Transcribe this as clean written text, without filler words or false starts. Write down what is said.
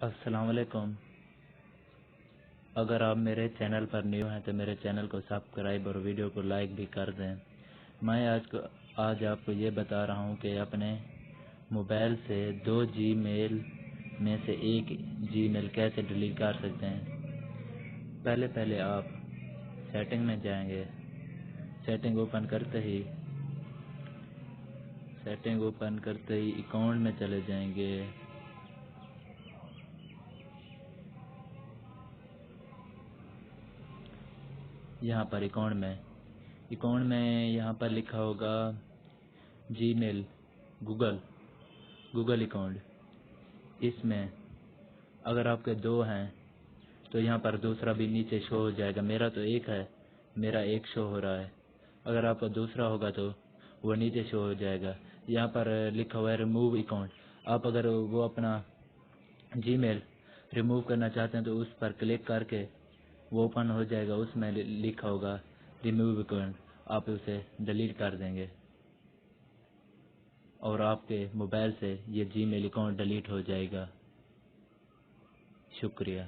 السلام علیکم۔ اگر آپ میرے چینل پر نیو ہیں تو میرے چینل کو سبسکرائب اور ویڈیو کو لائک بھی کر دیں۔ میں آج آپ کو یہ بتا رہا ہوں کہ اپنے موبائل سے 2 جی میل میں سے ایک جی میل کیسے ڈیلیٹ کر سکتے ہیں۔ پہلے آپ سیٹنگ میں جائیں گے۔ سیٹنگ اوپن کرتے ہی اکاؤنٹ میں چلے جائیں گے۔ یہاں پر اکاؤنٹ میں یہاں پر لکھا ہوگا جی میل گوگل اکاؤنٹ۔ اس میں اگر آپ کے 2 ہیں تو یہاں پر دوسرا بھی نیچے شو ہو جائے گا۔ میرا تو ایک ہے، میرا ایک شو ہو رہا ہے۔ اگر آپ کا دوسرا ہوگا تو وہ نیچے شو ہو جائے گا۔ یہاں پر لکھا ہوا ہے ریموو اکاؤنٹ۔ آپ اگر وہ اپنا جی میل ریموو کرنا چاہتے ہیں تو اس پر کلک کر کے وہ اوپن ہو جائے گا۔ اس میں لکھا ہوگا ریموو اکاؤنٹ، آپ اسے ڈیلیٹ کر دیں گے اور آپ کے موبائل سے یہ جی میل اکاؤنٹ ڈیلیٹ ہو جائے گا۔ شکریہ۔